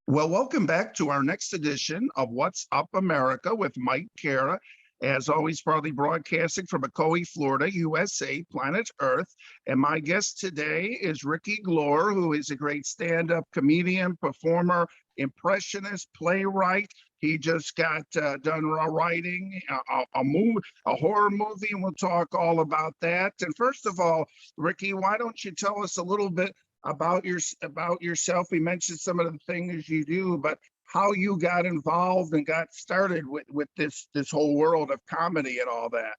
Well, welcome back to our next edition of What's Up America with Mike Cara. As always, proudly broadcasting from Ocoee, Florida, USA, planet Earth. And my guest today is Ricky Glore, who is a great stand-up comedian, performer, impressionist, playwright. He just got done writing a horror movie, and we'll talk all about that. And first of all, Ricky, why don't you tell us a little bit about yourself? We mentioned some of the things you do, but how you got involved and got started with this whole world of comedy and all that.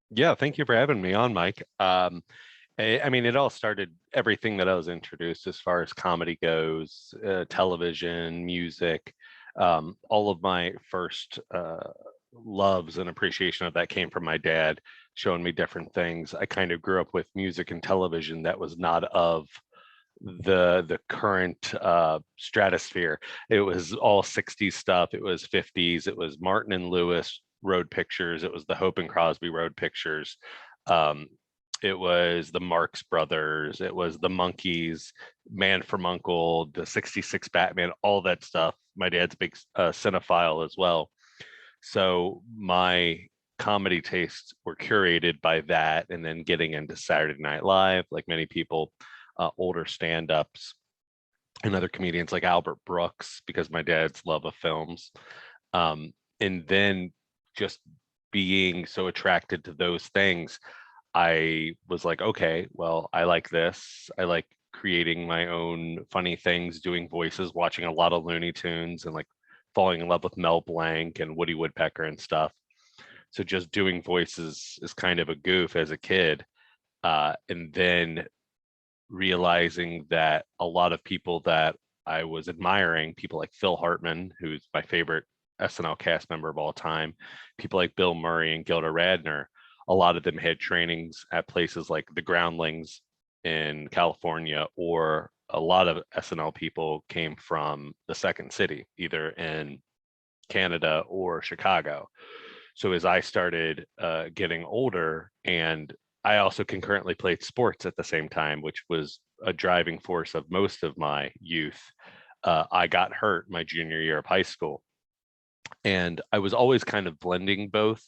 Yeah, thank you for having me on, Mike. I mean, it all started, everything that I was introduced as far as comedy goes, television, music, all of my first loves and appreciation of that came from my dad showing me different things. I kind of grew up with music and television that was not of the current stratosphere. It was all 60s stuff. It was 50s. It was Martin and Lewis road pictures. It was the Hope and Crosby road pictures. It was the Marx Brothers. It was the Monkees, Man from Uncle, the 66 Batman, all that stuff. My dad's a big cinephile as well. So my comedy tastes were curated by that, and then getting into Saturday Night Live, like many people, older stand-ups and other comedians like Albert Brooks, because my dad's love of films. And then just being so attracted to those things, I was like, okay, well, I like this. I like creating my own funny things, doing voices, watching a lot of Looney Tunes, and like falling in love with Mel Blanc and Woody Woodpecker and stuff. So just doing voices is kind of a goof as a kid. And then realizing that a lot of people that I was admiring, people like Phil Hartman, who's my favorite SNL cast member of all time, people like Bill Murray and Gilda Radner, a lot of them had trainings at places like the Groundlings in California, or a lot of SNL people came from the Second City, either in Canada or Chicago. So as I started getting older, and I also concurrently played sports at the same time, which was a driving force of most of my youth. I got hurt my junior year of high school, and I was always kind of blending both,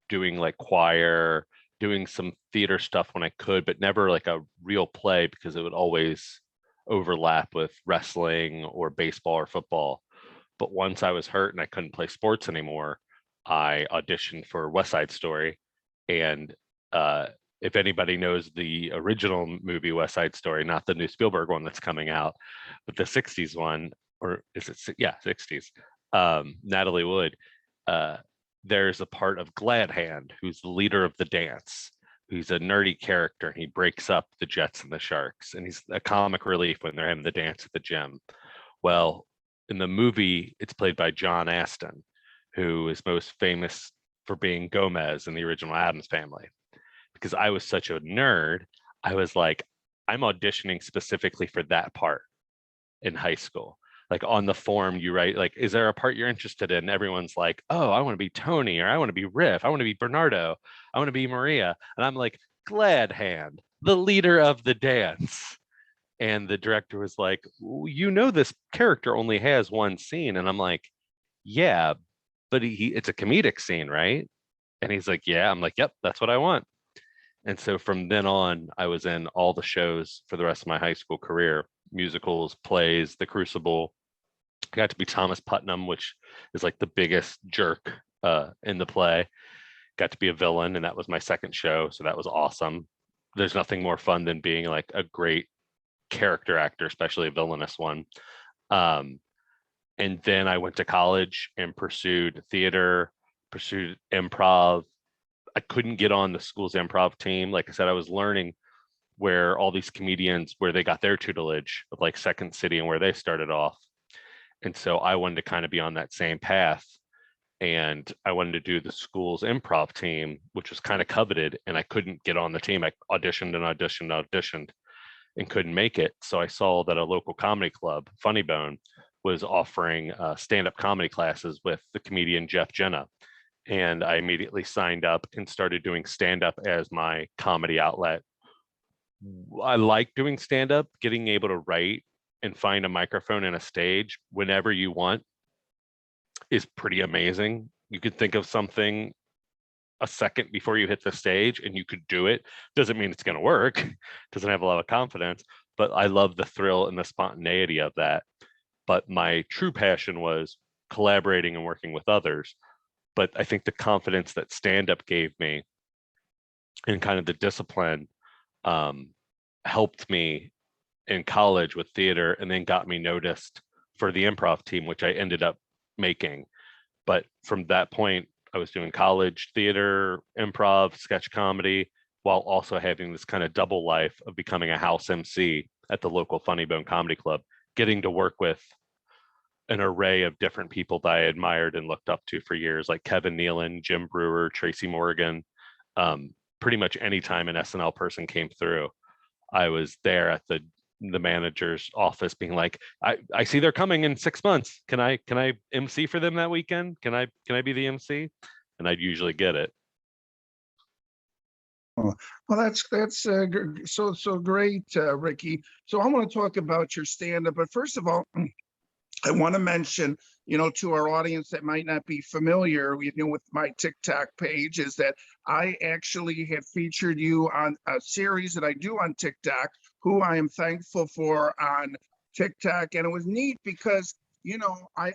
doing like choir, doing some theater stuff when I could, but never like a real play because it would always overlap with wrestling or baseball or football. But once I was hurt and I couldn't play sports anymore, I auditioned for West Side Story. And if anybody knows the original movie West Side Story, not the new Spielberg one that's coming out, but the 60s one, or is it, yeah, 60s, Natalie Wood, there's a part of Glad Hand, who's the leader of the dance, who's a nerdy character, and he breaks up the Jets and the Sharks, and he's a comic relief when they're having the dance at the gym. Well, in the movie, it's played by John Astin, who is most famous for being Gomez in the original Addams Family. Because I was such a nerd, I was like, I'm auditioning specifically for that part in high school. Like on the form, you write, like, is there a part you're interested in? Everyone's like, oh, I want to be Tony, or I want to be Riff, I want to be Bernardo, I want to be Maria. And I'm like, Glad Hand, the leader of the dance. And the director was like, you know, this character only has one scene. And I'm like, yeah, but it's a comedic scene, right? And he's like, yeah. I'm like, yep, that's what I want. And so from then on, I was in all the shows for the rest of my high school career, musicals, plays, The Crucible. I got to be Thomas Putnam, which is like the biggest jerk in the play. Got to be a villain, and that was my second show. So that was awesome. There's nothing more fun than being like a great character actor, especially a villainous one. And then I went to college and pursued theater, pursued improv. I couldn't get on the school's improv team. Like I said, I was learning where all these comedians, where they got their tutelage of like Second City and where they started off. And so I wanted to kind of be on that same path. And I wanted to do the school's improv team, which was kind of coveted, and I couldn't get on the team. I auditioned and auditioned and auditioned and couldn't make it. So I saw that a local comedy club, Funny Bone, was offering stand-up comedy classes with the comedian Jeff Jenna. And I immediately signed up and started doing stand-up as my comedy outlet. I like doing stand-up, getting able to write and find a microphone and a stage whenever you want is pretty amazing. You could think of something a second before you hit the stage and you could do it. Doesn't mean it's going to work. Doesn't have a lot of confidence, but I love the thrill and the spontaneity of that. But my true passion was collaborating and working with others. But I think the confidence that stand-up gave me and kind of the discipline helped me in college with theater, and then got me noticed for the improv team, which I ended up making. But from that point, I was doing college theater, improv, sketch comedy, while also having this kind of double life of becoming a house MC at the local Funny Bone Comedy Club, getting to work with an array of different people that I admired and looked up to for years, like Kevin Nealon, Jim Brewer, Tracy Morgan. Pretty much any time an SNL person came through, I was there at the manager's office being like, I see they're coming in 6 months. Can I MC for them that weekend? Can I be the MC? And I'd usually get it. Oh, well, that's so great, Ricky. So I want to talk about your stand-up, but first of all, I want to mention, to our audience that might not be familiar, with my TikTok page, is that I actually have featured you on a series that I do on TikTok, who I am thankful for on TikTok. And it was neat because, I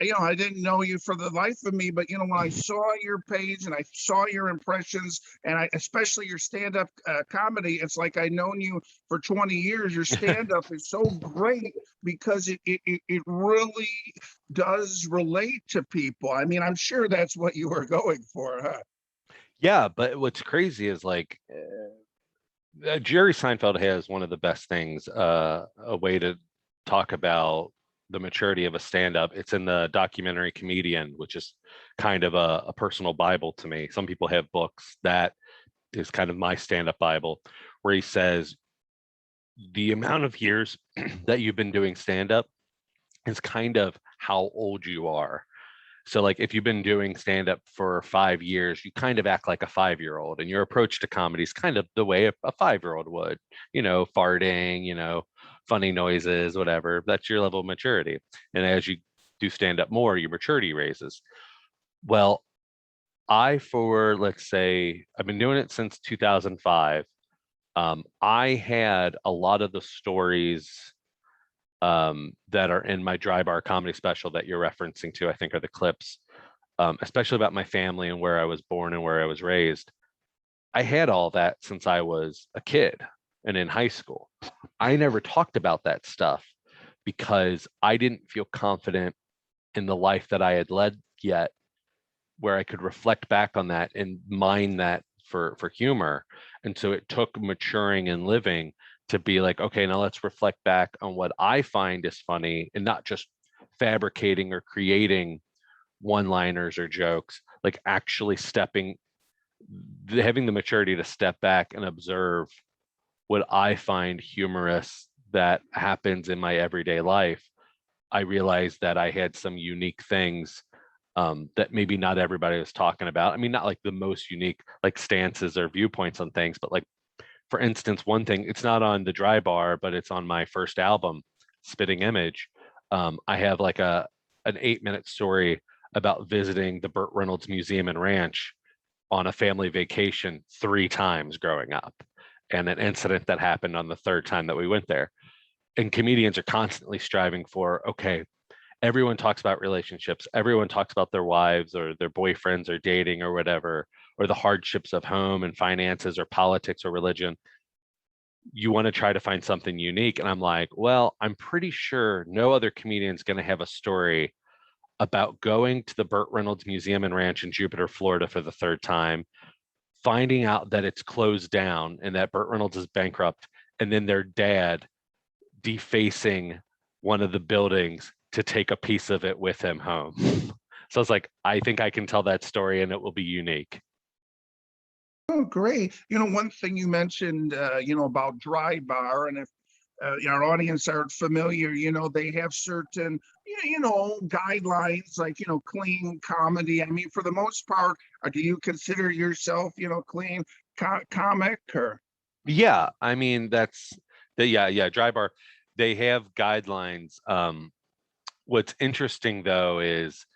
didn't know you for the life of me, but, when I saw your page and I saw your impressions, and especially your stand-up comedy, it's like I've known you for 20 years. Your stand-up is so great because it really does relate to people. I mean, I'm sure that's what you were going for, huh? Yeah, but what's crazy is like Jerry Seinfeld has one of the best things, a way to talk about the maturity of a stand-up. It's in the documentary Comedian, which is kind of a personal Bible to me. Some people have books. That is kind of my stand-up Bible, where he says the amount of years that you've been doing stand-up is kind of how old you are. So like if you've been doing stand-up for 5 years, you kind of act like a 5-year-old, and your approach to comedy is kind of the way a 5-year-old would, farting, funny noises, whatever. That's your level of maturity. And as you do stand-up more, your maturity raises. Well, let's say, I've been doing it since 2005. I had a lot of the stories that are in my Dry Bar comedy special that you're referencing to, I think, are the clips, especially about my family and where I was born and where I was raised. I had all that since I was a kid and in high school. I never talked about that stuff because I didn't feel confident in the life that I had led yet, where I could reflect back on that and mine that for humor. And so it took maturing and living to be like, okay, now let's reflect back on what I find is funny and not just fabricating or creating one-liners or jokes, like actually having the maturity to step back and observe what I find humorous that happens in my everyday life. I realized that I had some unique things that maybe not everybody was talking about. I mean, not like the most unique like stances or viewpoints on things, but like, for instance, one thing, it's not on the Dry Bar, but it's on my first album, Spitting Image. I have like an 8-minute story about visiting the Burt Reynolds Museum and Ranch on a family vacation 3 times growing up, and an incident that happened on the 3rd time that we went there. And comedians are constantly striving for, okay, everyone talks about relationships. Everyone talks about their wives or their boyfriends or dating or whatever, or the hardships of home and finances or politics or religion. You want to try to find something unique. And I'm like, well, I'm pretty sure no other comedian is going to have a story about going to the Burt Reynolds Museum and Ranch in Jupiter, Florida for the 3rd time, finding out that it's closed down and that Burt Reynolds is bankrupt, and then their dad defacing one of the buildings to take a piece of it with him home. So I was like, I think I can tell that story and it will be unique. Oh, great. One thing you mentioned, about Dry Bar, and if our audience aren't familiar, they have certain, guidelines, like, clean comedy. I mean, for the most part, do you consider yourself, clean comic, or? Yeah, I mean, that's yeah, Dry Bar. they have guidelines. What's interesting though is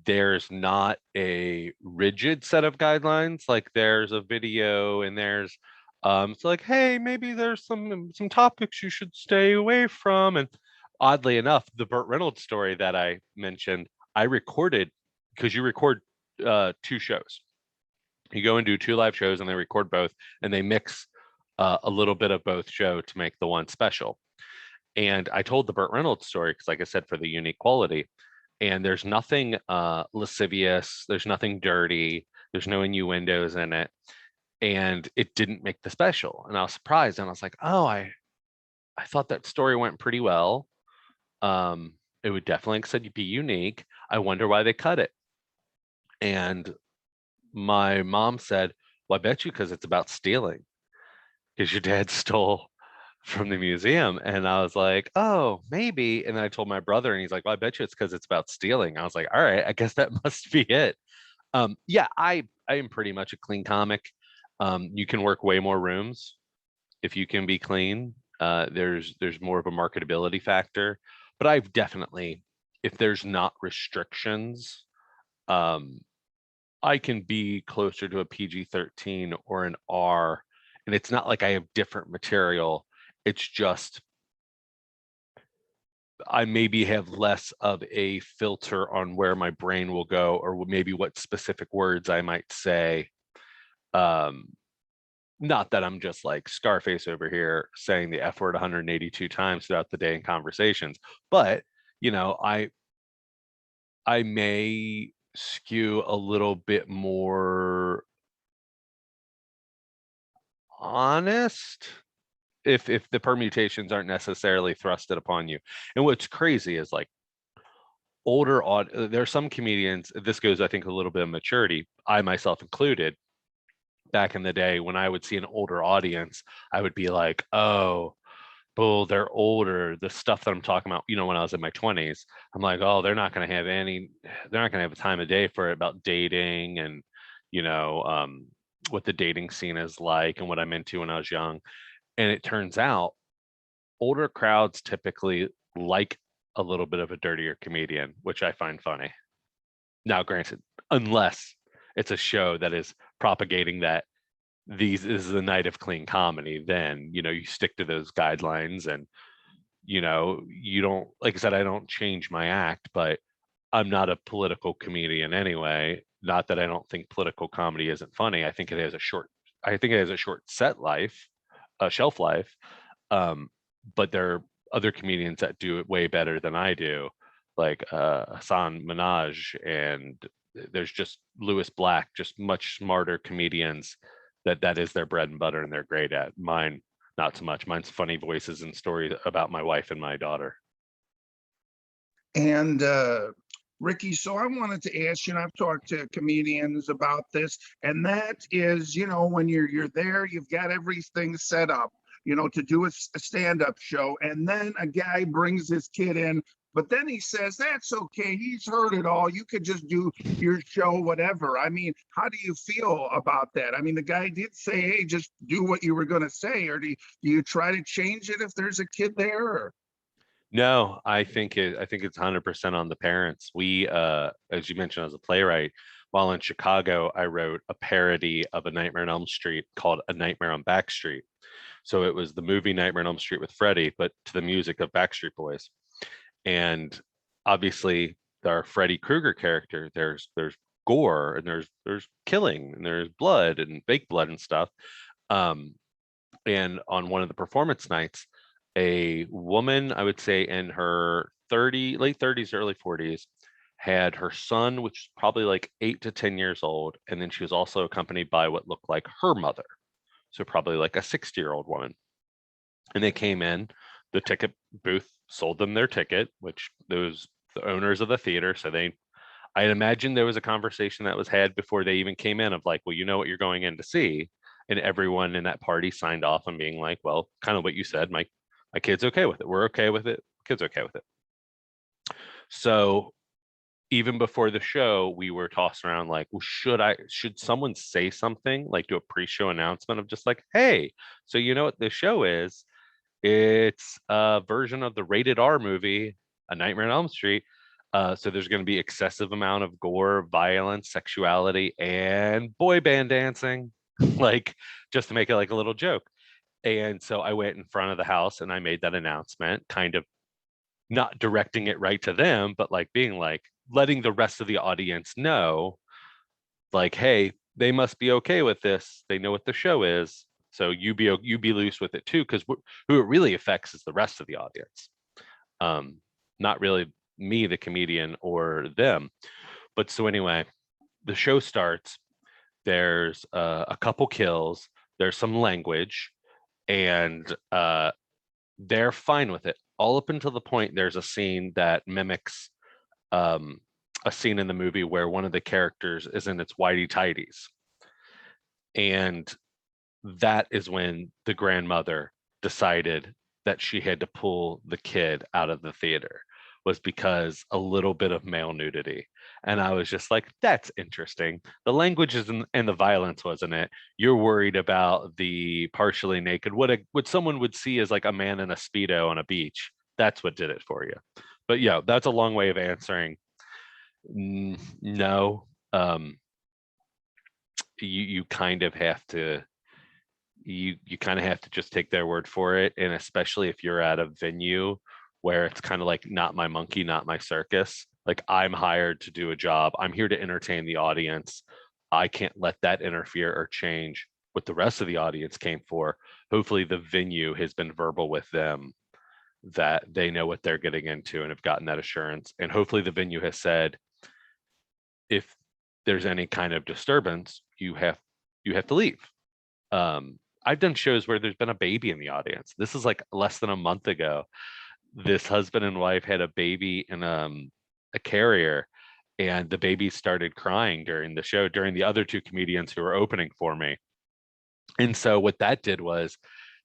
there's not a rigid set of guidelines. Like there's a video and there's it's like, hey, maybe there's some topics you should stay away from. And oddly enough, the Burt Reynolds story that I mentioned, I recorded because you record two shows. You go and do two live shows and they record both and they mix a little bit of both show to make the one special. And I told the Burt Reynolds story because, like I said, for the unique quality. And there's nothing lascivious, there's nothing dirty, there's no innuendos in it. And it didn't make the special. And I was surprised. And I was like, oh, I thought that story went pretty well. It would definitely, like I said, be unique. I wonder why they cut it. And my mom said, well, I bet you because it's about stealing, because your dad stole from the museum. And I was like, oh, maybe. And then I told my brother, and he's like, well, I bet you it's because it's about stealing. I was like, all right, I guess that must be it. Yeah, I am pretty much a clean comic. You can work way more rooms if you can be clean. There's more of a marketability factor. But I've definitely, if there's not restrictions, I can be closer to a PG-13 or an R. And it's not like I have different material. It's just I maybe have less of a filter on where my brain will go, or maybe what specific words I might say. Not that I'm just like Scarface over here saying the F word 182 times throughout the day in conversations, but I may skew a little bit more honest if the permutations aren't necessarily thrusted upon you. And what's crazy is like there are some comedians, this goes I think a little bit of maturity, I myself included. Back in the day when I would see an older audience, I would be like, oh, bull, they're older. The stuff that I'm talking about, when I was in my 20s, I'm like, oh, they're not going to have a time of day for it about dating and, what the dating scene is like and what I'm into when I was young. And it turns out older crowds typically like a little bit of a dirtier comedian, which I find funny. Now, granted, unless it's a show that is propagating that this is the night of clean comedy, then you stick to those guidelines, and you don't, like I said, I don't change my act, but I'm not a political comedian anyway. Not that I don't think political comedy isn't funny. I think it has a short shelf life. But there are other comedians that do it way better than I do, like Hassan Minaj, and there's just Lewis Black, just much smarter comedians that is their bread and butter and they're great at. Mine, not so much. Mine's funny voices and stories about my wife and my daughter. And Ricky, so I wanted to ask you, and I've talked to comedians about this, and that is, when you're there, you've got everything set up, to do a stand-up show, and then a guy brings his kid in, but then he says, that's okay, he's heard it all, you could just do your show, whatever. I mean, how do you feel about that? I mean, the guy did say, hey, just do what you were going to say, or do you try to change it if there's a kid there? Or? No, I think it's 100% on the parents. We, as you mentioned, as a playwright, while in Chicago, I wrote a parody of A Nightmare on Elm Street called A Nightmare on Backstreet. So it was the movie Nightmare on Elm Street with Freddy, but to the music of Backstreet Boys. And obviously, our Freddy Krueger character, there's gore and there's killing and there's blood and fake blood and stuff. And on one of the performance nights, a woman, I would say in her late 30s, early 40s, had her son, which is probably like 8 to 10 years old. And then she was also accompanied by what looked like her mother. So probably like a 60-year-old woman. And they came in, the ticket booth sold them their ticket, which those the owners of the theater. So I'd imagine there was a conversation that was had before they even came in of like, well, you know what you're going in to see. And everyone in that party signed off on being like, well, kind of what you said, my kid's okay with it. We're okay with it. Kid's okay with it. So even before the show, we were tossing around like, well, should someone say something, like do a pre-show announcement of just like, hey, so you know what the show is? It's a version of the rated R movie, A Nightmare on Elm Street. So there's going to be excessive amount of gore, violence, sexuality, and boy band dancing, like just to make it like a little joke. And so I went in front of the house and I made that announcement, kind of not directing it right to them, but like being like letting the rest of the audience know, like, hey, they must be okay with this. They know what the show is. So you be loose with it too, because who it really affects is the rest of the audience. Um, Not really me, the comedian, or them. But so anyway, the show starts. There's a couple kills. There's some language, and they're fine with it all up until the point there's a scene that mimics um, a scene in the movie where one of the characters is in its whitey tighties, and that is when the grandmother decided that she had to pull the kid out of the theater, was because a little bit of male nudity. And I was just like, that's interesting. The language isn't and the violence wasn't it. You're worried about the partially naked, what someone would see as like a man in a Speedo on a beach. That's what did it for you. But yeah, that's a long way of answering. No. You kind of have to you kind of have to just take their word for it, and especially if you're at a venue where it's kind of like not my monkey, not my circus. Like, I'm hired to do a job, I'm here to entertain the audience. I can't let that interfere or change what the rest of the audience came for. Hopefully the venue has been verbal with them that they know what they're getting into and have gotten that assurance, and hopefully the venue has said, if there's any kind of disturbance, you have to leave. I've done shows where there's been a baby in the audience. This is like less than a month ago. This husband and wife had a baby in a carrier, and the baby started crying during the show, during the other two comedians who were opening for me. And so what that did was,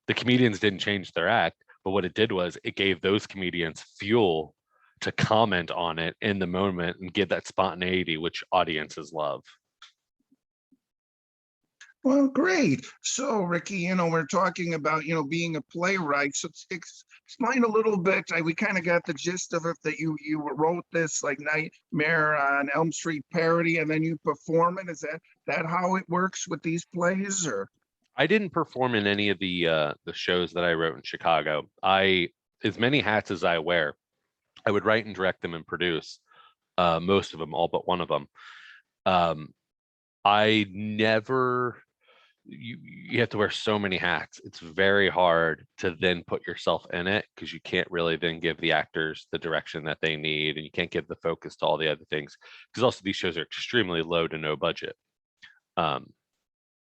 the comedians didn't change their act, but what it did was it gave those comedians fuel to comment on it in the moment and give that spontaneity, which audiences love. Well, great. So, Ricky, we're talking about, being a playwright. So explain a little bit. We kind of got the gist of it, that you wrote this like Nightmare on Elm Street parody, and then you perform it. Is that how it works with these plays, or? I didn't perform in any of the shows that I wrote in Chicago. As many hats as I wear, I would write and direct them and produce most of them, all but one of them. Um, I never you have to wear so many hats. It's very hard to then put yourself in it, because you can't really then give the actors the direction that they need, and you can't give the focus to all the other things, because also these shows are extremely low to no budget. Um,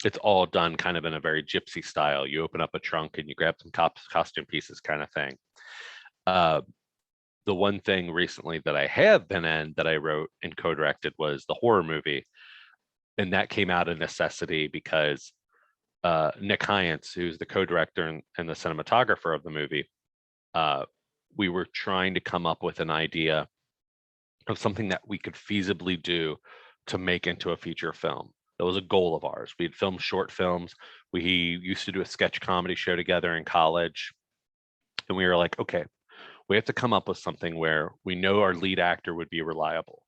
it's all done kind of in a very gypsy style. You open up a trunk and you grab some costume pieces, kind of thing. Uh, the one thing recently that I have been in that I wrote and co-directed was the horror movie, and that came out of necessity because Nick Hyance, who's the co-director and the cinematographer of the movie, we were trying to come up with an idea of something that we could feasibly do to make into a feature film. That was a goal of ours. We had filmed short films. We used to do a sketch comedy show together in college, and we were like, okay, we have to come up with something where we know our lead actor would be reliable.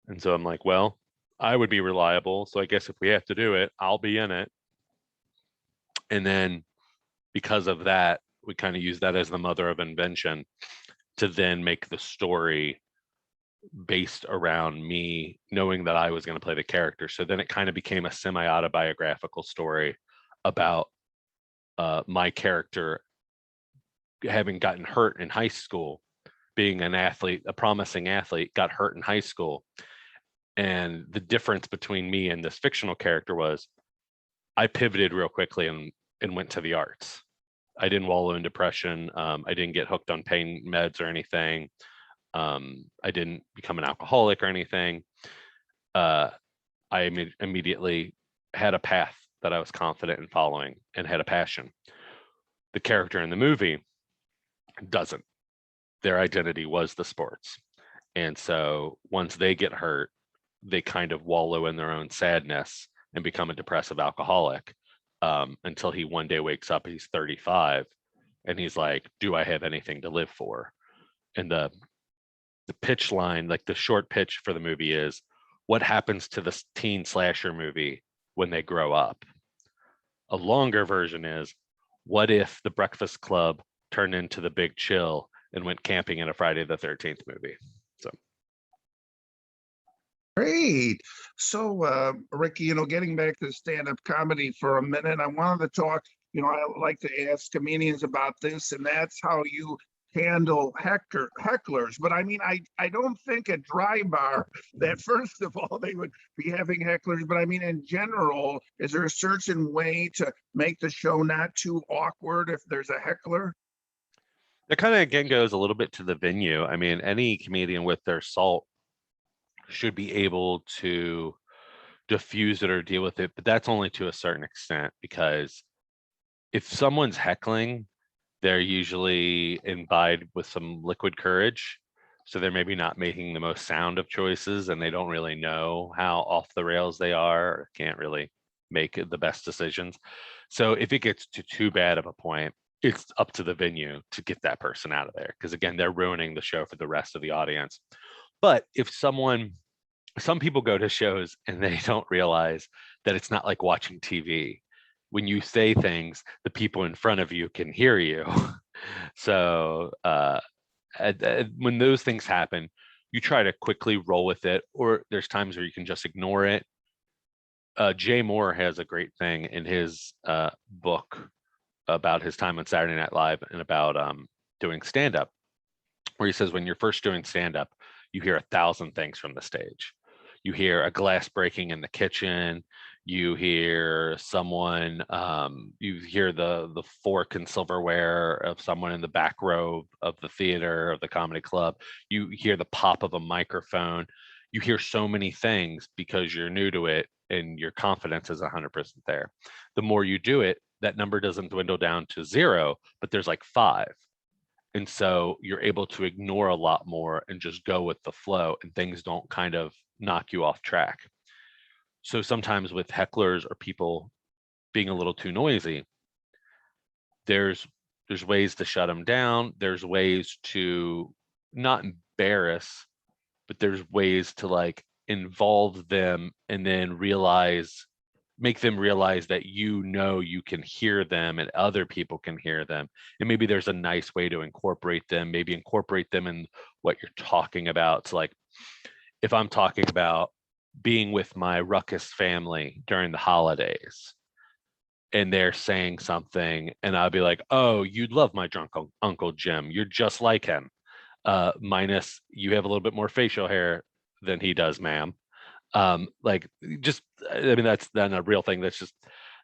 And so I'm like, well, I would be reliable, so I guess if we have to do it, I'll be in it. And then because of that, we kind of use that as the mother of invention to then make the story based around me knowing that I was going to play the character. So then it kind of became a semi-autobiographical story about my character having gotten hurt in high school, being an athlete, a promising athlete, got hurt in high school. And the difference between me and this fictional character was I pivoted real quickly and went to the arts. I didn't wallow in depression. I didn't get hooked on pain meds or anything. I didn't become an alcoholic or anything. I immediately had a path that I was confident in following and had a passion. The character in the movie doesn't. Their identity was the sports. And so once they get hurt, they kind of wallow in their own sadness and become a depressive alcoholic, until he one day wakes up, he's 35, And he's like, do I have anything to live for? And the pitch line, like the short pitch for the movie is, what happens to the teen slasher movie when they grow up? A longer version is, what if the Breakfast Club turned into the Big Chill and went camping in a Friday the 13th movie? So Great. So, Ricky, getting back to stand-up comedy for a minute, I wanted to talk, I like to ask comedians about this, and that's how you handle hecklers. But I mean, I don't think at Dry Bar that first of all they would be having hecklers, but I mean, in general, is there a certain way to make the show not too awkward if there's a heckler? that kind of again goes a little bit to the venue. I mean, any comedian with their salt should be able to diffuse it or deal with it, but that's only to a certain extent, because if someone's heckling, they're usually imbibed with some liquid courage. So they're maybe not making the most sound of choices, and they don't really know how off the rails they are, or can't really make the best decisions. So if it gets to too bad of a point, it's up to the venue to get that person out of there. Because again, they're ruining the show for the rest of the audience. But if some people go to shows and they don't realize that it's not like watching TV. When you say things, the people in front of you can hear you. So when those things happen, you try to quickly roll with it, or there's times where you can just ignore it. Jay Moore has a great thing in his book about his time on Saturday Night Live and about doing stand-up, where he says when you're first doing stand-up, you hear 1,000 things from the stage. You hear a glass breaking in the kitchen. You hear someone, you hear the fork and silverware of someone in the back row of the theater, of the comedy club. You hear the pop of a microphone. You hear so many things because you're new to it and your confidence is 100% there. The more you do it, that number doesn't dwindle down to 0, but there's like 5. And so you're able to ignore a lot more and just go with the flow, and things don't kind of knock you off track. So sometimes with hecklers or people being a little too noisy, there's ways to shut them down. There's ways to not embarrass, but there's ways to like involve them and then make them realize that you can hear them and other people can hear them. And maybe there's a nice way to incorporate them, maybe incorporate them in what you're talking about. So like if I'm talking about being with my ruckus family during the holidays and they're saying something and I'll be like, oh, you'd love my drunk Uncle Jim. You're just like him. Minus you have a little bit more facial hair than he does, ma'am. Like just, I mean, that's then a real thing. That's just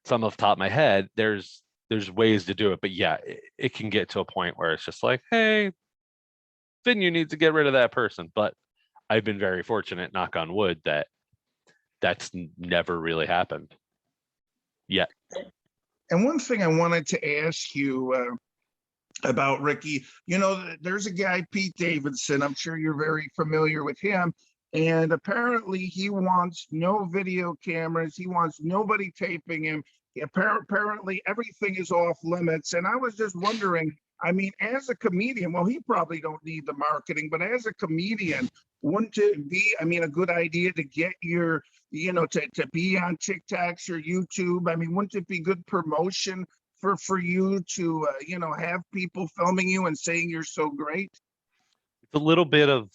some off the top of my head. There's ways to do it, but yeah, it can get to a point where it's just like, hey, then you need to get rid of that person. But I've been very fortunate, knock on wood, that that's never really happened yet. And one thing I wanted to ask you about, Ricky, there's a guy, Pete Davidson. I'm sure you're very familiar with him. And apparently he wants no video cameras. He wants nobody taping him. Apparently everything is off limits. And I was just wondering, I mean, as a comedian, well, he probably don't need the marketing, but as a comedian, wouldn't it be, I mean, a good idea to get your, to be on TikToks or YouTube? I mean, wouldn't it be good promotion for you to, have people filming you and saying you're so great? It's a little bit of,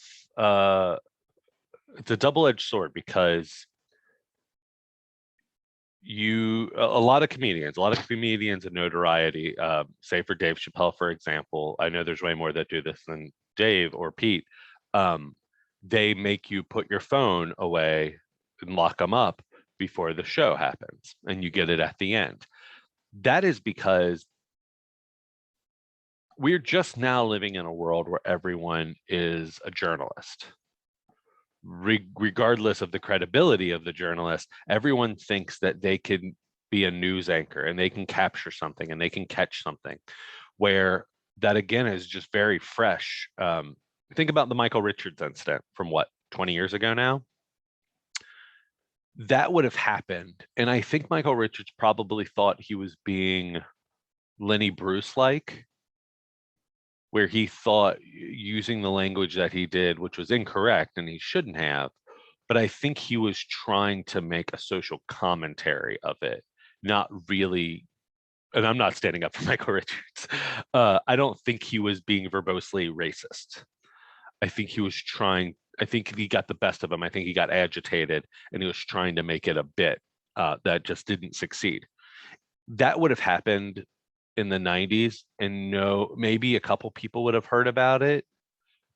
it's a double-edged sword, because a lot of comedians of notoriety, say for Dave Chappelle, for example, I know there's way more that do this than Dave or Pete. They make you put your phone away and lock them up before the show happens, and you get it at the end. That is because we're just now living in a world where everyone is a journalist. Regardless of the credibility of the journalist, everyone thinks that they can be a news anchor and they can capture something and they can catch something, where that again is just very fresh. Think about the Michael Richards incident from 20 years ago now. That would have happened, and I think Michael Richards probably thought he was being Lenny Bruce like, where he thought using the language that he did, which was incorrect and he shouldn't have, but I think he was trying to make a social commentary of it, not really. And I'm not standing up for Michael Richards. I don't think he was being verbosely racist. I think he was trying. I think he got the best of him. I think he got agitated, and he was trying to make it a bit that just didn't succeed. That would have happened in the 90s, and no, maybe a couple people would have heard about it,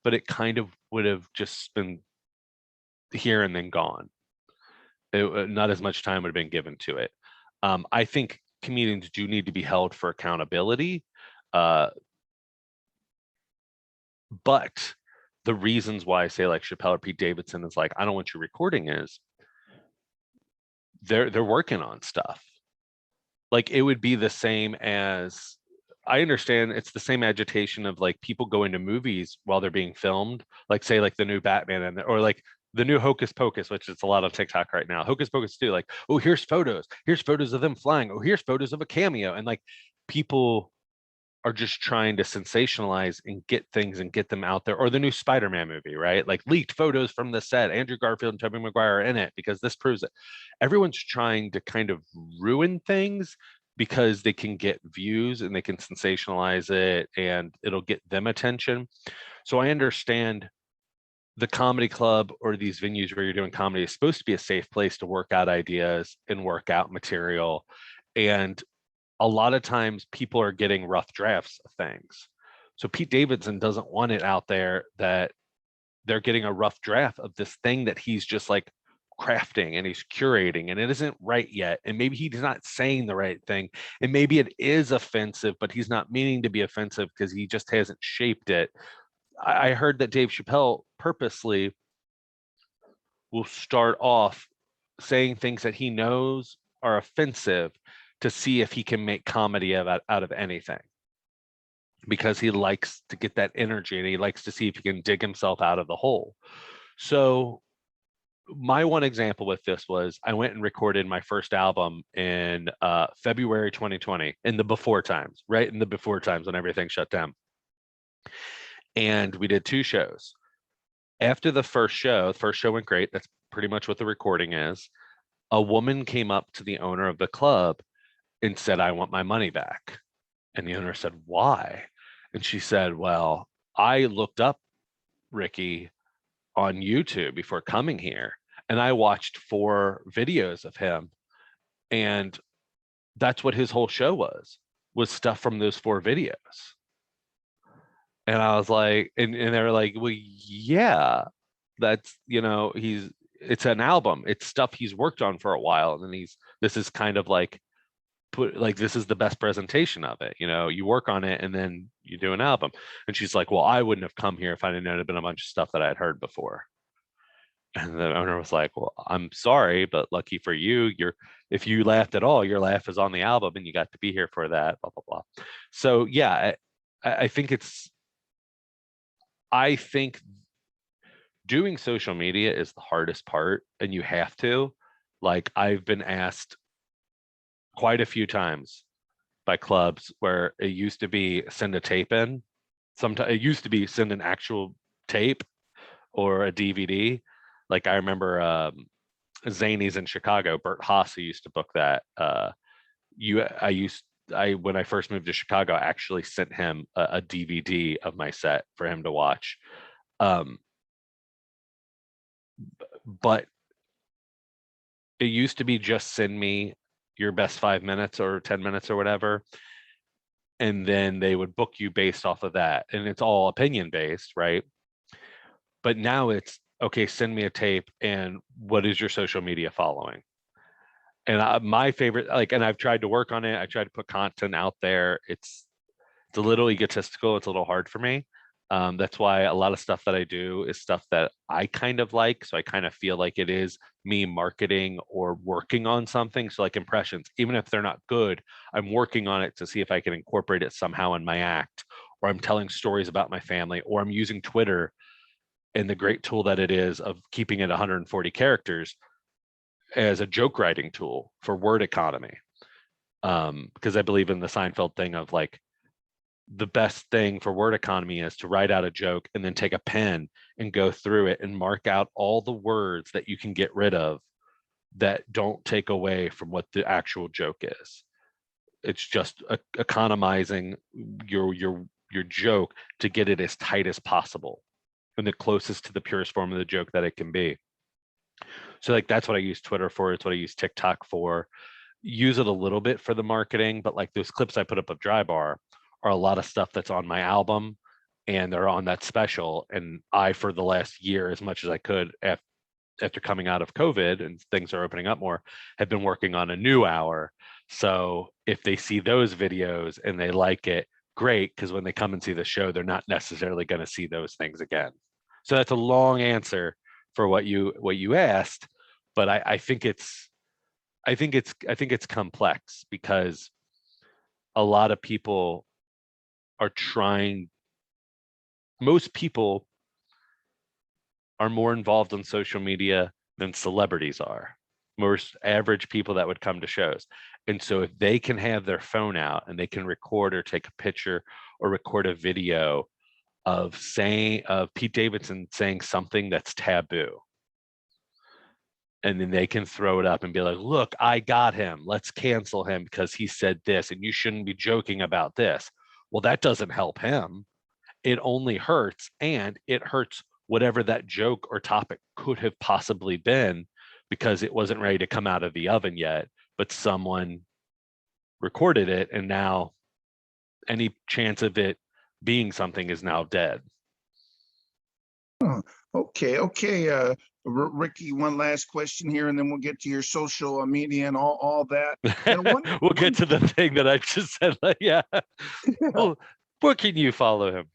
but it kind of would have just been here and then gone. Not as much time would have been given to it. I think comedians do need to be held for accountability, but the reasons why I say like Chappelle or Pete Davidson is like, I don't want you recording is they're working on stuff. Like it would be the same as, I understand it's the same agitation of like people going to movies while they're being filmed, like say like the new Batman or like the new Hocus Pocus, which is a lot on TikTok right now. Hocus Pocus too, like, oh, here's photos of them flying. Oh, here's photos of a cameo. And like people are just trying to sensationalize and get things and get them out there. Or the new Spider-Man movie, right? Like leaked photos from the set, Andrew Garfield and Tobey Maguire are in it because this proves it. Everyone's trying to kind of ruin things because they can get views and they can sensationalize it and it'll get them attention. So I understand the comedy club or these venues where you're doing comedy is supposed to be a safe place to work out ideas and work out material. And a lot of times people are getting rough drafts of things. So Pete Davidson doesn't want it out there that they're getting a rough draft of this thing that he's just like crafting and he's curating and it isn't right yet. And maybe he's not saying the right thing. And maybe it is offensive, but he's not meaning to be offensive because he just hasn't shaped it. I heard that Dave Chappelle purposely will start off saying things that he knows are offensive to see if he can make comedy out of anything, because he likes to get that energy and he likes to see if he can dig himself out of the hole. So my one example with this was I went and recorded my first album in February 2020 in the before times, right? In the before times when everything shut down. And we did 2 shows. After the first show went great. That's pretty much what the recording is. A woman came up to the owner of the club and said, I want my money back. And the owner said, why? And she said, well, I looked up Ricky on YouTube before coming here and I watched 4 videos of him. And that's what his whole show was stuff from those 4 videos. And I was like, and they were like, well, yeah, that's, it's an album. It's stuff he's worked on for a while. And then this is kind of like, this is the best presentation of it. You work on it and then you do an album. And she's like, well, I wouldn't have come here if I didn't know it'd been a bunch of stuff that I'd heard before. And the owner was like, well, I'm sorry, but lucky for you, if you laughed at all, your laugh is on the album and you got to be here for that, blah, blah, blah. So yeah, I think doing social media is the hardest part, and you have to. Like, I've been asked quite a few times by clubs where it used to be send a tape in. Sometimes it used to be send an actual tape or a DVD. Like I remember Zanies in Chicago, Bert Haas, who used to book that. When I first moved to Chicago, I actually sent him a DVD of my set for him to watch. But it used to be just send me your best 5 minutes or 10 minutes or whatever. And then they would book you based off of that. And it's all opinion based, right? But now it's, okay, send me a tape and what is your social media following? And my favorite, and I've tried to work on it. I tried to put content out there. It's a little egotistical. It's a little hard for me. That's why a lot of stuff that I do is stuff that I kind of like. So I kind of feel like it is me marketing or working on something. So like impressions, even if they're not good, I'm working on it to see if I can incorporate it somehow in my act, or I'm telling stories about my family, or I'm using Twitter and the great tool that it is of keeping it 140 characters as a joke writing tool for word economy. Because I believe in the Seinfeld thing of like, the best thing for word economy is to write out a joke and then take a pen and go through it and mark out all the words that you can get rid of that don't take away from what the actual joke is. It's just economizing your joke to get it as tight as possible and the closest to the purest form of the joke that it can be. So like that's what I use Twitter for. It's what I use TikTok for. Use it a little bit for the marketing, but like those clips I put up of Dry Bar are a lot of stuff that's on my album and they're on that special. And I, for the last year, as much as I could after coming out of COVID and things are opening up more, have been working on a new hour. So if they see those videos and they like it, great, because when they come and see the show, they're not necessarily going to see those things again. So that's a long answer for what you asked, but I think it's complex because a lot of people are trying. Most people are more involved on social media than celebrities are. Most average people that would come to shows. And so if they can have their phone out and they can record or take a picture or record a video of Pete Davidson saying something that's taboo, and then they can throw it up and be like, look, I got him. Let's cancel him because he said this and you shouldn't be joking about this. Well, that doesn't help him. It only hurts, and it hurts whatever that joke or topic could have possibly been because it wasn't ready to come out of the oven yet, but someone recorded it, and now any chance of it being something is now dead. Okay. Ricky, one last question here, and then we'll get to your social media and all that. We'll get to the thing that I just said. Like, yeah. Well, where can you follow him?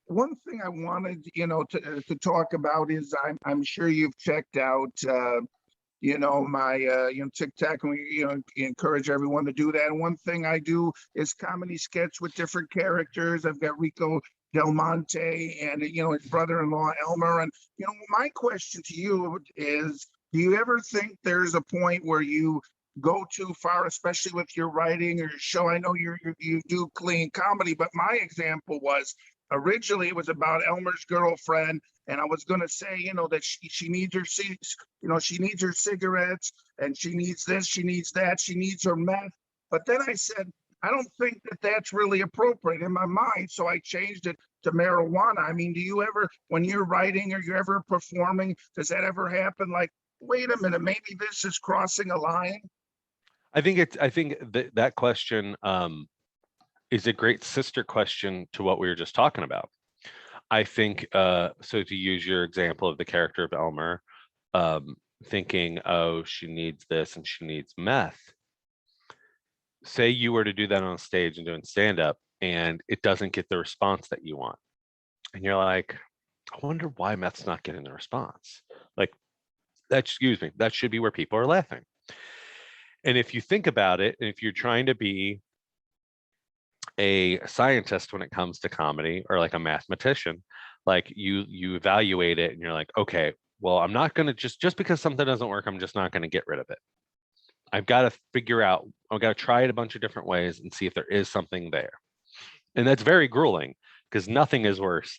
One thing I wanted, to talk about is I'm sure you've checked out, my TikTok, and we encourage everyone to do that. And one thing I do is comedy sketch with different characters. I've got Rico Del Monte and his brother-in-law Elmer. And my question to you is, do you ever think there's a point where you go too far, especially with your writing or your show? I know you do clean comedy, but my example was originally it was about Elmer's girlfriend, and I was going to say, that she needs her she needs her cigarettes, and she needs this, she needs that, she needs her meth. But then I said, I don't think that that's really appropriate in my mind, so I changed it to marijuana. I mean, do you ever, when you're writing or you're ever performing, does that ever happen? Like, wait a minute, maybe this is crossing a line. I think that question is a great sister question to what we were just talking about. I think so to use your example of the character of Elmer, thinking, oh, she needs this and she needs meth. Say you were to do that on stage and doing stand-up and it doesn't get the response that you want. And you're like, I wonder why meth's not getting the response. Like, that should be where people are laughing. And if you think about it, and if you're trying to be a scientist when it comes to comedy, or like a mathematician, like you evaluate it and you're like, okay, well, I'm not going to just because something doesn't work, I'm just not going to get rid of it. I've got to figure out, I've got to try it a bunch of different ways and see if there is something there. And that's very grueling because nothing is worse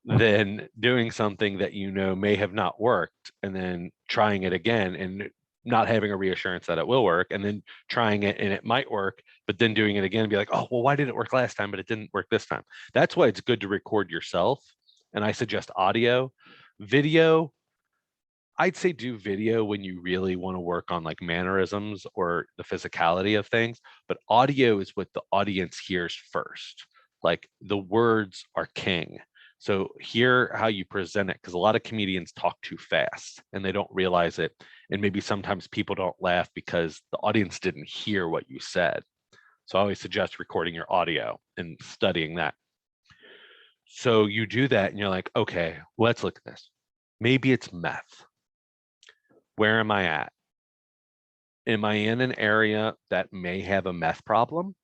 than doing something that may have not worked and then trying it again and not having a reassurance that it will work, and then trying it and it might work, but then doing it again and be like, oh, well, why did it work last time, but it didn't work this time? That's why it's good to record yourself. And I suggest audio. Video, I'd say do video when you really want to work on like mannerisms or the physicality of things, but audio is what the audience hears first. Like, the words are king. So hear how you present it, because a lot of comedians talk too fast and they don't realize it. And maybe sometimes people don't laugh because the audience didn't hear what you said. So I always suggest recording your audio and studying that. So you do that and you're like, okay, let's look at this. Maybe it's meth. Where am I at? Am I in an area that may have a meth problem?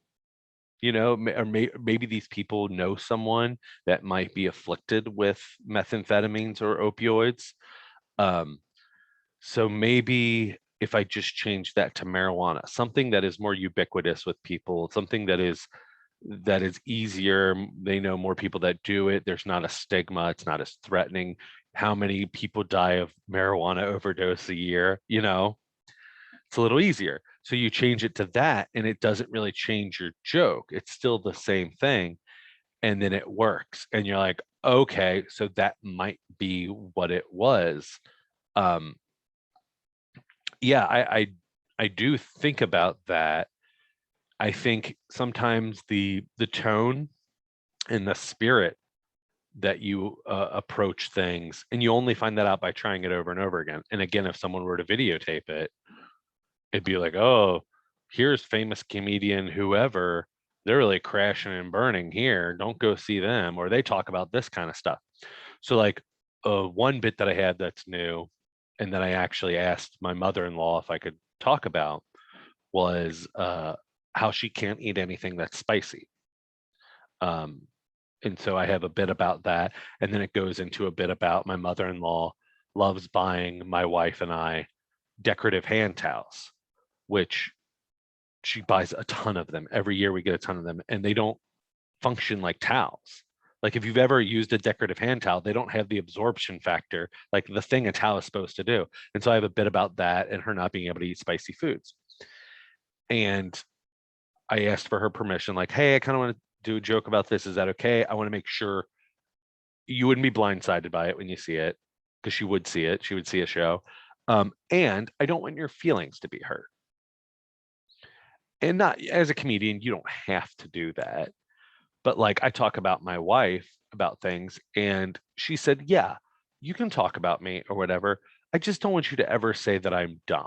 Or maybe these people know someone that might be afflicted with methamphetamines or opioids. So maybe if I just change that to marijuana, something that is more ubiquitous with people, something that is that is easier. They know more people that do it. There's not a stigma. It's not as threatening. How many people die of marijuana overdose a year? It's a little easier. So you change it to that, and it doesn't really change your joke. It's still the same thing. And then it works. And you're like, okay, so that might be what it was. Um, yeah, I do think about that. I think sometimes the tone and the spirit that you approach things, and you only find that out by trying it over and over again. And again, if someone were to videotape it, it'd be like, oh, here's famous comedian whoever, they're really crashing and burning here. Don't go see them, or they talk about this kind of stuff. So like one bit that I had that's new, and that I actually asked my mother-in-law if I could talk about, was how she can't eat anything that's spicy. And so I have a bit about that, and then it goes into a bit about my mother-in-law loves buying my wife and I decorative hand towels, which she buys a ton of them. Every year we get a ton of them, and they don't function like towels. Like if you've ever used a decorative hand towel, they don't have the absorption factor, like the thing a towel is supposed to do. And so I have a bit about that and her not being able to eat spicy foods. And I asked for her permission, like, hey, I kind of want to do a joke about this. Is that okay? I want to make sure you wouldn't be blindsided by it when you see it, because she would see it. She would see a show. And I don't want your feelings to be hurt. And not as a comedian, you don't have to do that. But like I talk about my wife about things, and she said, yeah, you can talk about me or whatever. I just don't want you to ever say that I'm dumb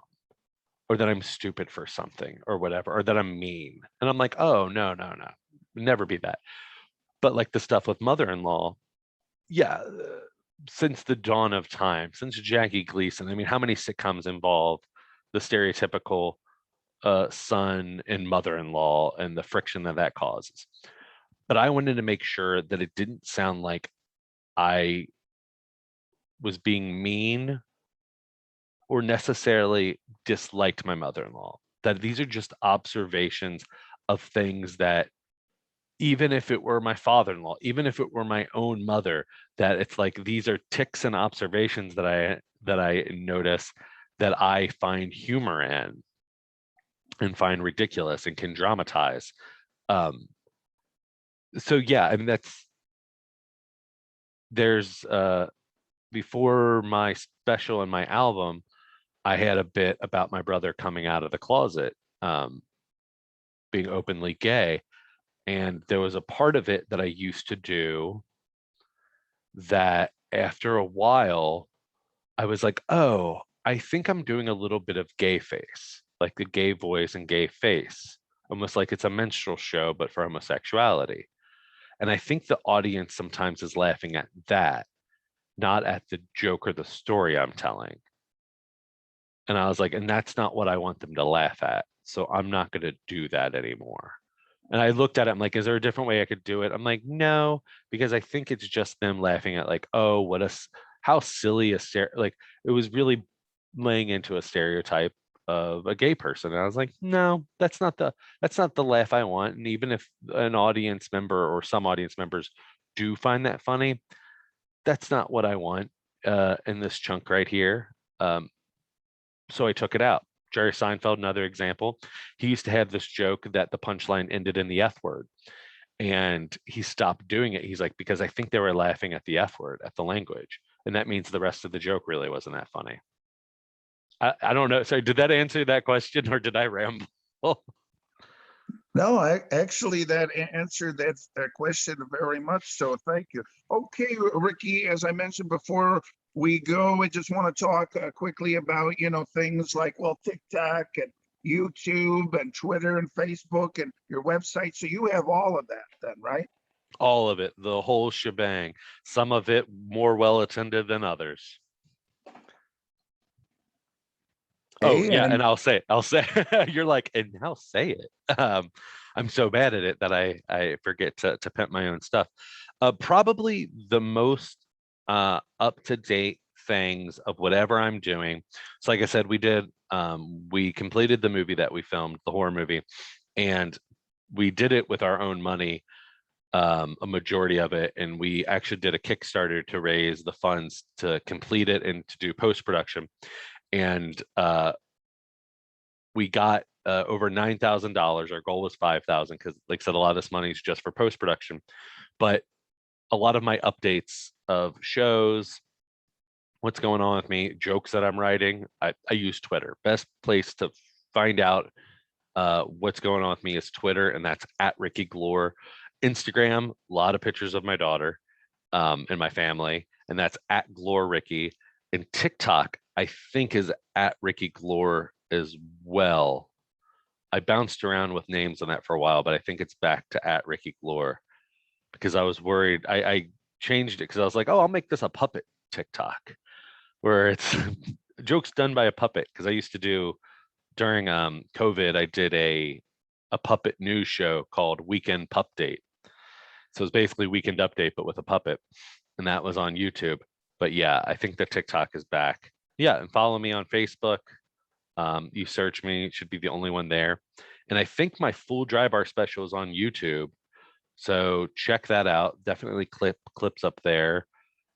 or that I'm stupid for something or whatever, or that I'm mean. And I'm like, oh, no, no, no, never be that. But like the stuff with mother-in-law, yeah, since the dawn of time, since Jackie Gleason, I mean, how many sitcoms involve the stereotypical son and mother-in-law and the friction that that causes? But I wanted to make sure that it didn't sound like I was being mean or necessarily disliked my mother-in-law. That these are just observations of things that, even if it were my father-in-law, even if it were my own mother, that it's like these are ticks and observations that I notice, that I find humor in and find ridiculous and can dramatize. So yeah, I mean there's before my special and my album, I had a bit about my brother coming out of the closet, being openly gay. And there was a part of it that I used to do that after a while, I was like, oh, I think I'm doing a little bit of gay face, like the gay voice and gay face, almost like it's a minstrel show, but for homosexuality. And I think the audience sometimes is laughing at that, not at the joke or the story I'm telling. And I was like, and that's not what I want them to laugh at. So I'm not going to do that anymore. And I looked at it, I'm like, is there a different way I could do it? I'm like, no, because I think it's just them laughing at like, oh, how silly like it was really laying into a stereotype of a gay person. And I was like, no, that's not the laugh I want. And even if an audience member or some audience members do find that funny, that's not what I want in this chunk right here. So I took it out. Jerry Seinfeld, another example. He used to have this joke that the punchline ended in the F word. And he stopped doing it. He's like, because I think they were laughing at the F word, at the language. And that means the rest of the joke really wasn't that funny. I don't know. Sorry, did that answer that question, or did I ramble? No, actually, that answered that question very much. So thank you. Okay, Ricky, as I mentioned before we go, I just want to talk quickly about, things like, well, TikTok and YouTube and Twitter and Facebook and your website. So you have all of that then, right? All of it, the whole shebang. Some of it more well attended than others. Oh yeah, and I'll say, you're like, and now say it. I'm so bad at it that I forget to pimp my own stuff. Probably the most up to date things of whatever I'm doing. So like I said, we completed the movie that we filmed, the horror movie, and we did it with our own money, a majority of it, and we actually did a Kickstarter to raise the funds to complete it and to do post-production. And we got over $9,000. Our goal was 5,000 because, like I said, a lot of this money is just for post-production. But a lot of my updates of shows, what's going on with me, jokes that I'm writing, I use Twitter. Best place to find out what's going on with me is Twitter, and that's at Ricky Glore. Instagram, a lot of pictures of my daughter and my family, and that's at Glore Ricky. And TikTok, I think, is at Ricky Glore as well. I bounced around with names on that for a while, but I think it's back to at Ricky Glore because I was worried. I changed it because I was like, oh, I'll make this a puppet TikTok where it's jokes done by a puppet. Because I used to do during COVID, I did a puppet news show called Weekend Pup Date. So it's basically Weekend Update, but with a puppet. And that was on YouTube. But yeah, I think the TikTok is back. Yeah, and follow me on Facebook. You search me, should be the only one there. And I think my full dry bar special is on YouTube. So check that out. Definitely clips up there.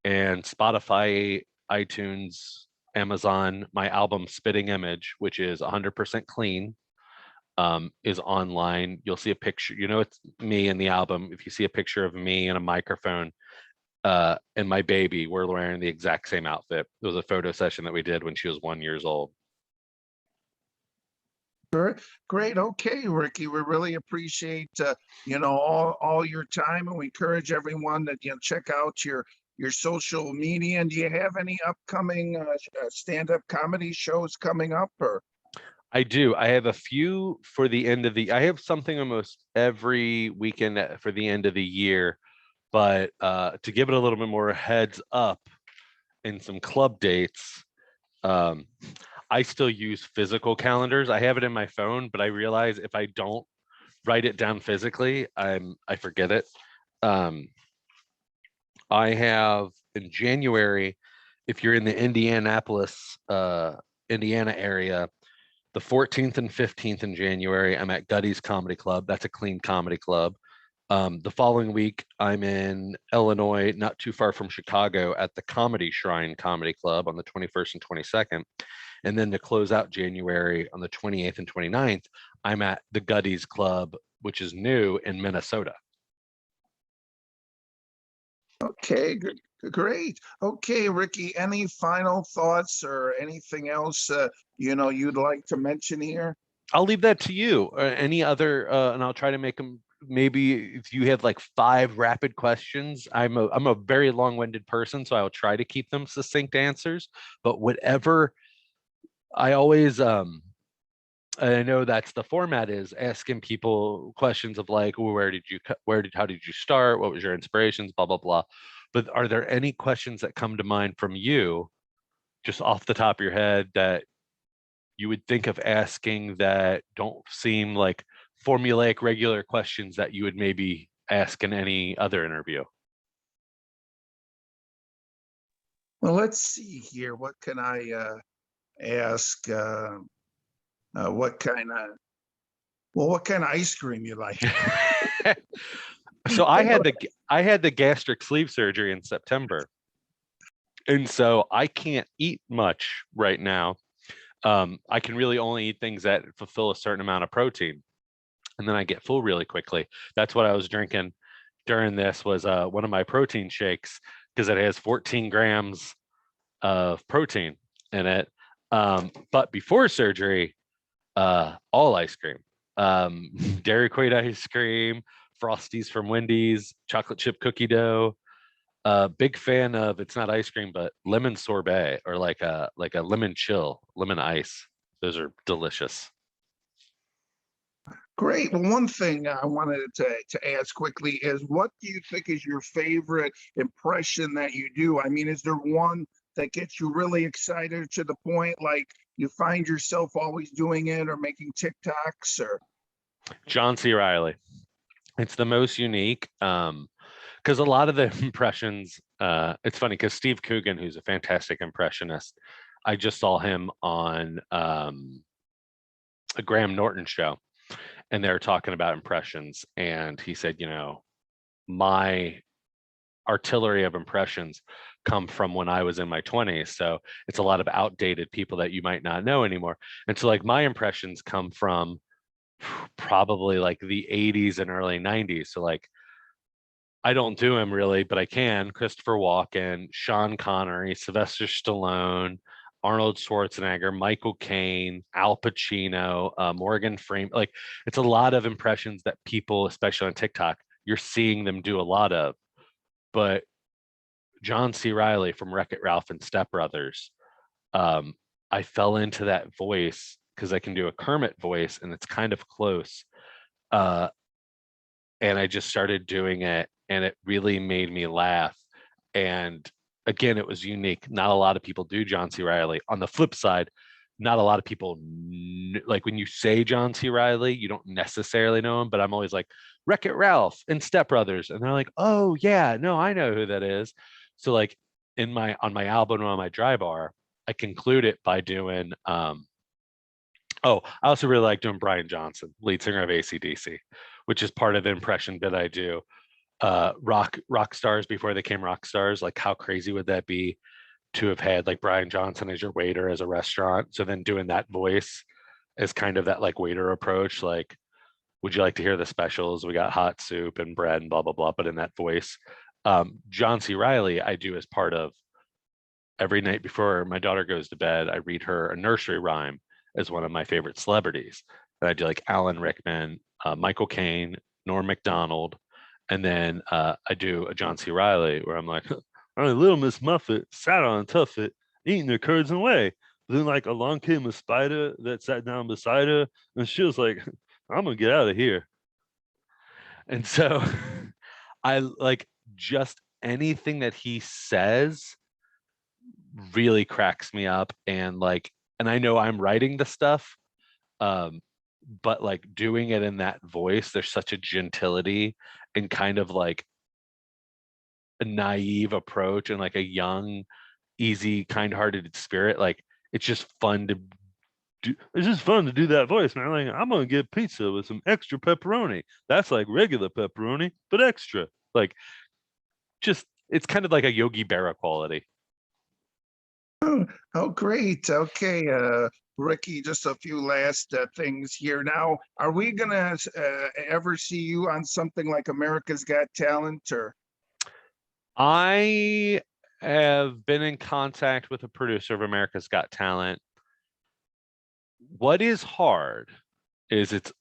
And Spotify, iTunes, Amazon, my album Spitting Image, which is 100% clean, is online. You'll see a picture, it's me in the album. If you see a picture of me and a microphone and my baby, we're wearing the exact same outfit. It was a photo session that we did when she was 1 year old. Great. Okay, Ricky, we really appreciate all your time, and we encourage everyone that check out your social media. And do you have any upcoming stand-up comedy shows coming up? Or I do. I have a few for the end of the. I have something almost every weekend for the end of the year, but to give it a little bit more heads up in some club dates. I still use physical calendars. I have it in my phone, but I realize if I don't write it down physically, I forget it. I have in January, if you're in the Indianapolis, Indiana area, the 14th and 15th in January, I'm at Gutty's Comedy Club. That's a clean comedy club. The following week, I'm in Illinois, not too far from Chicago, at the Comedy Shrine Comedy Club on the 21st and 22nd. And then to close out January on the 28th and 29th, I'm at the Gutty's Club, which is new in Minnesota. okay, great. Okay, Ricky, any final thoughts or anything else you'd like to mention here? I'll leave that to you. Any other, and I'll try to make them. Maybe if you have like 5 rapid questions, I'm a very long-winded person, so I'll try to keep them succinct answers. But whatever, I always I know that's the format, is asking people questions of like, how did you start? What was your inspirations? Blah, blah, blah. But are there any questions that come to mind from you just off the top of your head that you would think of asking that don't seem like formulaic regular questions that you would maybe ask in any other interview? Well, let's see here. What can I ask? What kind of ice cream you like? So I had the gastric sleeve surgery in September, and so I can't eat much right now. I can really only eat things that fulfill a certain amount of protein, and then I get full really quickly. That's what I was drinking during this, was one of my protein shakes, because it has 14 grams of protein in it. But before surgery, all ice cream, Dairy Queen ice cream, Frosties from Wendy's, chocolate chip cookie dough. Big fan of, it's not ice cream, but lemon sorbet, or like a lemon chill, lemon ice. Those are delicious. Great. Well, one thing I wanted to ask quickly is, what do you think is your favorite impression that you do? I mean, is there one that gets you really excited to the point like you find yourself always doing it or making TikToks? Or John C. Riley. It's the most unique, because a lot of the impressions, it's funny because Steve Coogan, who's a fantastic impressionist, I just saw him on a Graham Norton show. and they were talking about impressions, and he said, my artillery of impressions come from when I was in my 20s. So it's a lot of outdated people that you might not know anymore. And so like my impressions come from probably like the 80s and early 90s. So like I don't do him really, but I can. Christopher Walken, Sean Connery, Sylvester Stallone, Arnold Schwarzenegger, Michael Caine, Al Pacino, Morgan Freeman. Like it's a lot of impressions that people, especially on TikTok, you're seeing them do a lot of. But John C. Riley from Wreck-It Ralph and Step Brothers, I fell into that voice because I can do a Kermit voice and it's kind of close. And I just started doing it, and it really made me laugh. And again, it was unique. Not a lot of people do John C. Riley. On the flip side, not a lot of people like when you say John C. Riley, you don't necessarily know him, but I'm always like Wreck-It Ralph and Step Brothers, and they're like, "Oh yeah, no, I know who that is." So like on my album or on my dry bar, I conclude it by doing oh, I also really like doing Brian Johnson, lead singer of AC/DC, which is part of the impression bit I do. Rock stars before they came rock stars, like how crazy would that be to have had like Brian Johnson as your waiter as a restaurant? So then doing that voice is kind of that like waiter approach, like, would you like to hear the specials? We got hot soup and bread and blah blah blah, but in that voice. John C. Riley, I do as part of every night before my daughter goes to bed, I read her a nursery rhyme as one of my favorite celebrities. And I do like Alan Rickman, Michael Caine, Norm Macdonald, and then I do a John C. Riley where I'm like, little Miss Muffet sat on Tuffet, eating her curds and whey. Then like along came a spider that sat down beside her, and she was like, I'm gonna get out of here. And so I like just anything that he says really cracks me up, and like, and I know I'm writing the stuff, um but like doing it in that voice, there's such a gentility and kind of like a naive approach and like a young, easy, kind-hearted spirit. Like it's just fun to do. It's just fun to do that voice, man. Like I'm gonna get pizza with some extra pepperoni. That's like regular pepperoni but extra. Like just it's kind of like a Yogi Berra quality. Oh, great. Okay, Ricky, just a few last things here. Now, are we gonna ever see you on something like America's Got Talent or? I have been in contact with a producer of America's Got Talent. What is hard is it's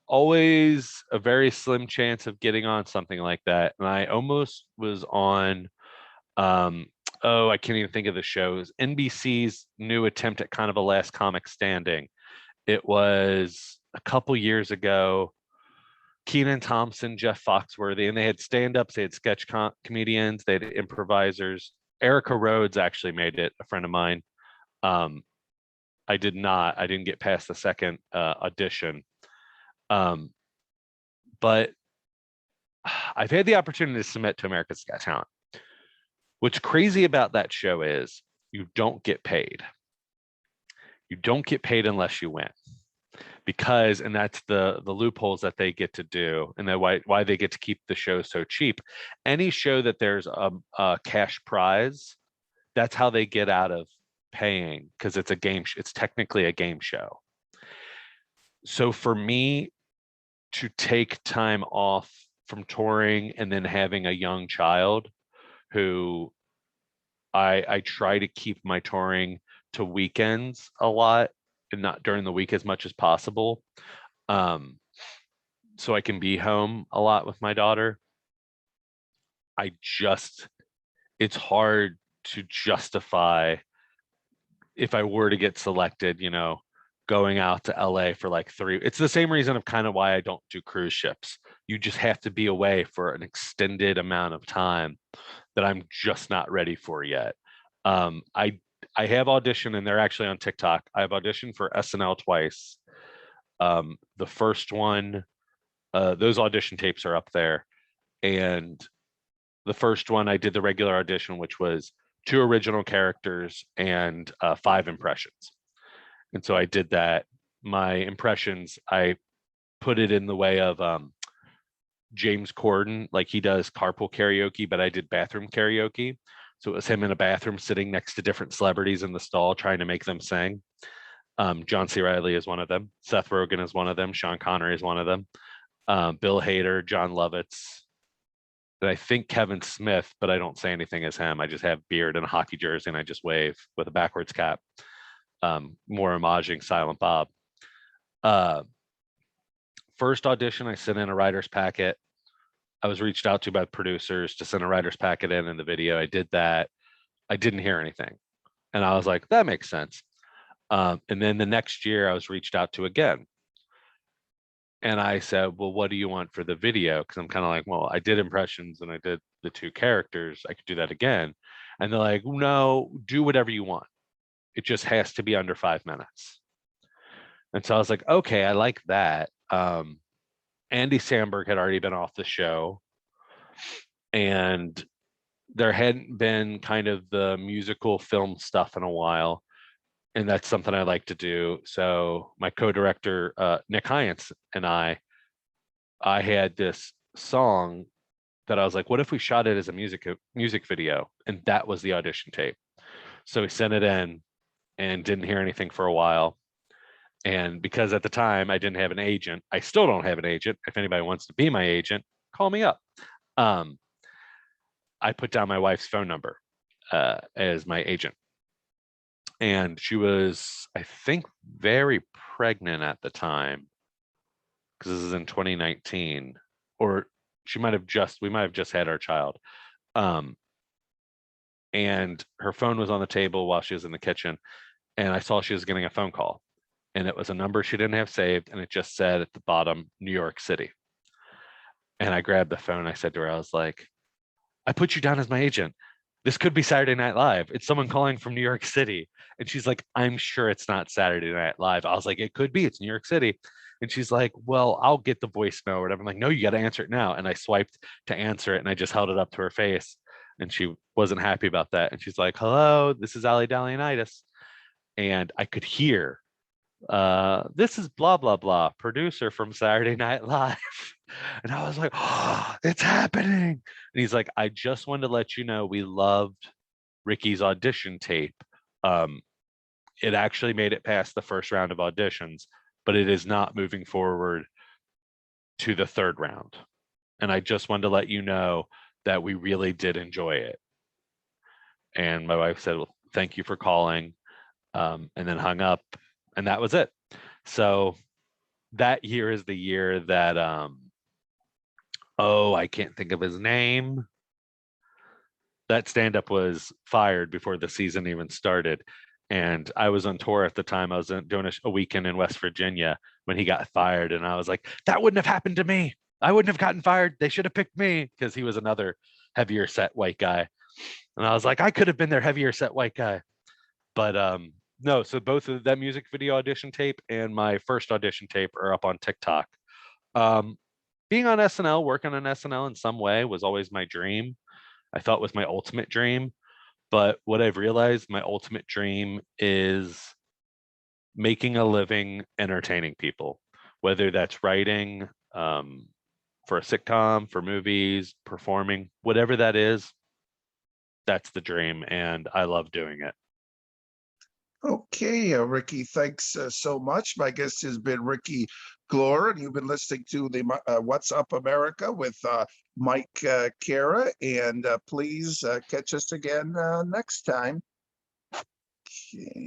always a very slim chance of getting on something like that. And I almost was on oh, I can't even think of the shows. NBC's new attempt at kind of a Last Comic Standing. It was a couple years ago. Keenan Thompson, Jeff Foxworthy, and they had stand-ups, they had sketch comedians, they had improvisers. Erica Rhodes actually made it, a friend of mine. Um, I didn't get past the second audition. But I've had the opportunity to submit to America's Got Talent. What's crazy about that show is you don't get paid. You don't get paid unless you win. Because, and that's the loopholes that they get to do, and that why they get to keep the show so cheap. Any show that there's a cash prize, that's how they get out of paying, because it's a game. It's technically a game show. So for me to take time off from touring and then having a young child, who I try to keep my touring to weekends a lot and not during the week as much as possible, so I can be home a lot with my daughter. It's hard to justify, if I were to get selected, going out to LA for like it's the same reason of kind of why I don't do cruise ships. You just have to be away for an extended amount of time that I'm just not ready for yet. I have auditioned, and they're actually on TikTok. I've auditioned for SNL twice. The first one, those audition tapes are up there. And the first one, I did the regular audition, which was 2 original characters and 5 impressions. And so I did that. my impressions, I put it in the way of James Corden, like he does carpool karaoke, but I did bathroom karaoke. So it was him in a bathroom sitting next to different celebrities in the stall trying to make them sing. John C. Reilly is one of them. Seth Rogen is one of them. Sean Connery is one of them. Bill Hader, John Lovitz, and I think Kevin Smith, but I don't say anything as him. I just have beard and a hockey jersey and I just wave with a backwards cap. More homaging Silent Bob. First audition, I sent in a writer's packet. I was reached out to by producers to send a writer's packet in the video. I did that. I didn't hear anything. And I was like, that makes sense. And then the next year I was reached out to again. And I said, well, what do you want for the video? Because I'm kind of like, well, I did impressions and I did the 2 characters. I could do that again. And they're like, no, do whatever you want. It just has to be under 5 minutes. And so I was like, okay, I like that. Andy Samberg had already been off the show. And there hadn't been kind of the musical film stuff in a while. And that's something I like to do. So my co-director, Nick Hyance, and I had this song that I was like, what if we shot it as a music video? And that was the audition tape. So we sent it in and didn't hear anything for a while. And because at the time I didn't have an agent, I still don't have an agent. If anybody wants to be my agent, call me up. I put down my wife's phone number as my agent. And she was, I think, very pregnant at the time, because this is in 2019, or we might have just had our child. And her phone was on the table while she was in the kitchen, and I saw she was getting a phone call, and it was a number she didn't have saved, and it just said at the bottom, New York City. And I grabbed the phone. I said to her, I was like, I put you down as my agent. This could be Saturday Night Live. It's someone calling from New York City. And she's like, I'm sure it's not Saturday Night Live. I was like, it could be. It's New York City. And she's like, well, I'll get the voicemail or whatever. I'm like, no, you got to answer it now. And I swiped to answer it, and I just held it up to her face. And she wasn't happy about that. And she's like, hello, this is Ali Dalianitis. And I could hear, this is blah, blah, blah, producer from Saturday Night Live. And I was like, oh, it's happening. And he's like, I just wanted to let you know we loved Ricky's audition tape. It actually made it past the first round of auditions, but it is not moving forward to the 3rd round. And I just wanted to let you know that we really did enjoy it. And my wife said, well, thank you for calling, and then hung up, and that was it. So that year is the year that, I can't think of his name. That stand-up was fired before the season even started. And I was on tour at the time. I was doing a weekend in West Virginia when he got fired. And I was like, that wouldn't have happened to me. I wouldn't have gotten fired. They should have picked me, because he was another heavier set white guy. And I was like, I could have been their heavier set white guy. But no, so both of that music video audition tape and my first audition tape are up on TikTok. Being on SNL, working on SNL in some way was always my dream. I thought was my ultimate dream. But what I've realized, my ultimate dream is making a living entertaining people, whether that's writing for a sitcom, for movies, performing, whatever that is, that's the dream. And I love doing it. Okay, Ricky, thanks so much. My guest has been Ricky Glore, and you've been listening to the What's Up America with Mike Cara, and please catch us again next time. Okay.